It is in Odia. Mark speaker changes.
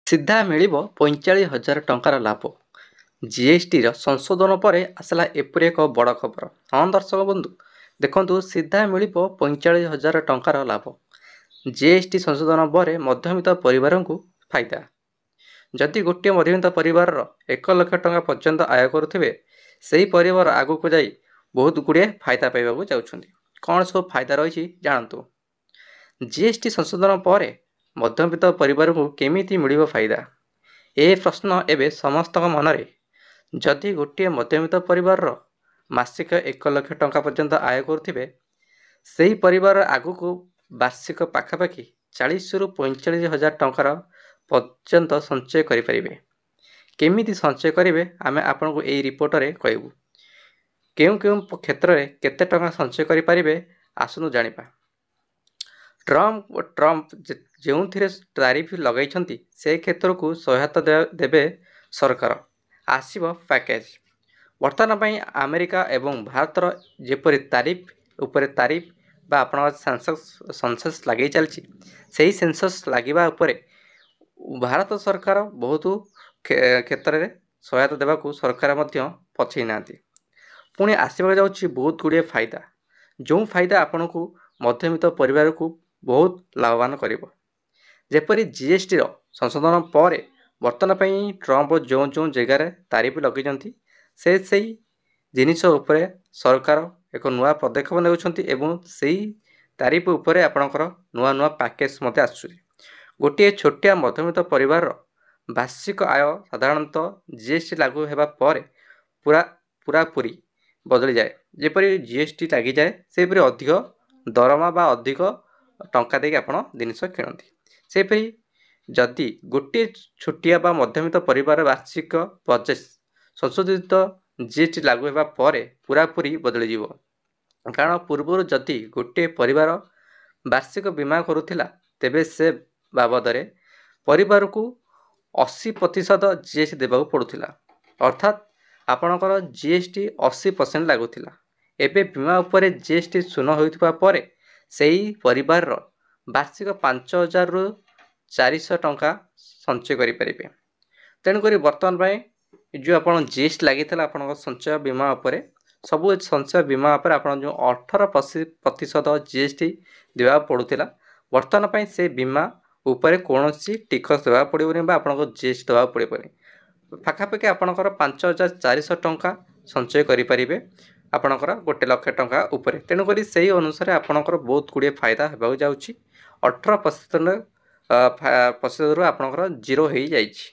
Speaker 1: ସିଧା ମିଳିବ 45,000 ଟଙ୍କାର ଲାଭ। ଜିଏସ୍ଟିର ସଂଶୋଧନ ପରେ ଆସିଲା ଏପରି ଏକ ବଡ଼ ଖବର। ହଁ ଦର୍ଶକ ବନ୍ଧୁ, ଦେଖନ୍ତୁ ସିଧା ମିଳିବ 45,000 ଟଙ୍କାର ଲାଭ। ଜିଏସ୍ଟି ସଂଶୋଧନ ପରେ ମଧ୍ୟବିତ୍ତ ପରିବାରଙ୍କୁ ଫାଇଦା। ଯଦି ଗୋଟିଏ ମଧ୍ୟବିତ୍ତ ପରିବାରର 1 ଲକ୍ଷ ଟଙ୍କା ପର୍ଯ୍ୟନ୍ତ ଆୟ କରୁଥିବେ, ସେହି ପରିବାର ଆଗକୁ ଯାଇ ବହୁତ ଗୁଡ଼ିଏ ଫାଇଦା ପାଇବାକୁ ଯାଉଛନ୍ତି। କ'ଣ ସବୁ ଫାଇଦା ରହିଛି ଜାଣନ୍ତୁ। ଜିଏସ୍ଟି ସଂଶୋଧନ ପରେ ମଧ୍ୟବିତ୍ତ ପରିବାରକୁ କେମିତି ମିଳିବ ଫାଇଦା? ଏ ପ୍ରଶ୍ନ ଏବେ ସମସ୍ତଙ୍କ ମନରେ। ଯଦି ଗୋଟିଏ ମଧ୍ୟବିତ୍ତ ପରିବାରର ମାସିକ 1 ଲକ୍ଷ ଟଙ୍କା ପର୍ଯ୍ୟନ୍ତ ଆୟ କରୁଥିବେ, ସେହି ପରିବାର ଆଗକୁ ବାର୍ଷିକ ପାଖାପାଖି 40,000ରୁ 45,000 ଟଙ୍କାର ପର୍ଯ୍ୟନ୍ତ ସଞ୍ଚୟ କରିପାରିବେ। କେମିତି ସଞ୍ଚୟ କରିବେ ଆମେ ଆପଣଙ୍କୁ ଏହି ରିପୋର୍ଟରେ କହିବୁ। କେଉଁ କେଉଁ କ୍ଷେତ୍ରରେ କେତେ ଟଙ୍କା ସଞ୍ଚୟ କରିପାରିବେ ଆସନ୍ତୁ ଜାଣିବା। ଟ୍ରମ୍ପ ଯେଉଁଥିରେ ତାରିଫ ଲଗାଇଛନ୍ତି ସେ କ୍ଷେତ୍ରକୁ ସହାୟତା ଦେବେ ସରକାର। ଆସିବ ପ୍ୟାକେଜ। ବର୍ତ୍ତମାନ ପାଇଁ ଆମେରିକା ଏବଂ ଭାରତର ଯେପରି ତାରିଫ ଉପରେ ତାରିଫ ବା ଆପଣଙ୍କ ସେନ୍ସସ୍ ଲାଗି ଚାଲିଛି, ସେହି ସେନ୍ସସ୍ ଲାଗିବା ଉପରେ ଭାରତ ସରକାର ବହୁତ କ୍ଷେତ୍ରରେ ସହାୟତା ଦେବାକୁ ସରକାର ମଧ୍ୟ ପଛେଇ ନାହାନ୍ତି। ପୁଣି ଆସିବାକୁ ଯାଉଛି ବହୁତ ଗୁଡ଼ିଏ ଫାଇଦା, ଯେଉଁ ଫାଇଦା ଆପଣଙ୍କୁ ମଧ୍ୟବିତ୍ତ ପରିବାରକୁ ବହୁତ ଲାଭବାନ କରିବ। ଯେପରି ଜିଏସ୍ଟିର ସଂଶୋଧନ ପରେ ବର୍ତ୍ତମାନ ପାଇଁ ଟ୍ରମ୍ପ ଯେଉଁ ଯେଉଁ ଜାଗାରେ ତାରିଫ ଲଗାଇଛନ୍ତି ସେହି ଜିନିଷ ଉପରେ ସରକାର ଏକ ନୂଆ ପଦକ୍ଷେପ ନେଉଛନ୍ତି ଏବଂ ସେହି ତାରିଫ ଉପରେ ଆପଣଙ୍କର ନୂଆ ନୂଆ ପ୍ୟାକେଜ ମଧ୍ୟ ଆସୁଛି। ଗୋଟିଏ ଛୋଟିଆ ମଧ୍ୟବିତ୍ତ ପରିବାରର ବାର୍ଷିକ ଆୟ ସାଧାରଣତଃ ଜିଏସ୍ଟି ଲାଗୁ ହେବା ପରେ ପୁରାପୁରି ବଦଳିଯାଏ। ଯେପରି ଜିଏସ୍ଟି ଲାଗିଯାଏ ସେହିପରି ଅଧିକ ଦରମା ବା ଅଧିକ ଟଙ୍କା ଦେଇକି ଆପଣ ଜିନିଷ କିଣନ୍ତି। ସେହିପରି ଯଦି ଗୋଟିଏ ଛୋଟିଆ ବା ମଧ୍ୟବିତ୍ତ ପରିବାର ବାର୍ଷିକ ବଜେଟ୍ ସଂଶୋଧିତ ଜିଏସ୍ଟି ଲାଗୁ ହେବା ପରେ ପୁରାପୁରି ବଦଳିଯିବ। କାରଣ ପୂର୍ବରୁ ଯଦି ଗୋଟିଏ ପରିବାର ବାର୍ଷିକ ବୀମା କରୁଥିଲା, ତେବେ ସେ ବାବଦରେ ପରିବାରକୁ 80% ଜିଏସ୍ଟି ଦେବାକୁ ପଡ଼ୁଥିଲା। ଅର୍ଥାତ୍ ଆପଣଙ୍କର ଜିଏସ୍ଟି 80% ଲାଗୁଥିଲା। ଏବେ ବୀମା ଉପରେ ଜିଏସ୍ଟି ଶୂନ ହୋଇଥିବା ପରେ ସେହି ପରିବାରର ବାର୍ଷିକ 5,000ରୁ 400 ଟଙ୍କା ସଞ୍ଚୟ କରିପାରିବେ। ତେଣୁକରି ବର୍ତ୍ତମାନ ପାଇଁ ଯେଉଁ ଆପଣ ଜିଏସ୍ଟି ଲାଗିଥିଲା ଆପଣଙ୍କ ସଞ୍ଚୟ ବୀମା ଉପରେ, ସବୁ ସଞ୍ଚୟ ବୀମା ଉପରେ ଆପଣ ଯେଉଁ 18% ଜିଏସ୍ଟି ଦେବାକୁ ପଡ଼ୁଥିଲା, ବର୍ତ୍ତମାନ ପାଇଁ ସେ ବୀମା ଉପରେ କୌଣସି ଟିକସ ଦେବାକୁ ପଡ଼ିବନି ବା ଆପଣଙ୍କ ଜିଏସ୍ଟି ଦେବାକୁ ପଡ଼ିବନି। ପାଖାପାଖି ଆପଣଙ୍କର 5,400 ଟଙ୍କା ସଞ୍ଚୟ କରିପାରିବେ ଆପଣଙ୍କର 1 ଲକ୍ଷ ଟଙ୍କା ଉପରେ। ତେଣୁକରି ସେହି ଅନୁସାରେ ଆପଣଙ୍କର ବହୁତ ଗୁଡ଼ିଏ ଫାଇଦା ହେବାକୁ ଯାଉଛି। 18%ରୁ ଆପଣଙ୍କର ଜିରୋ ହୋଇଯାଇଛି।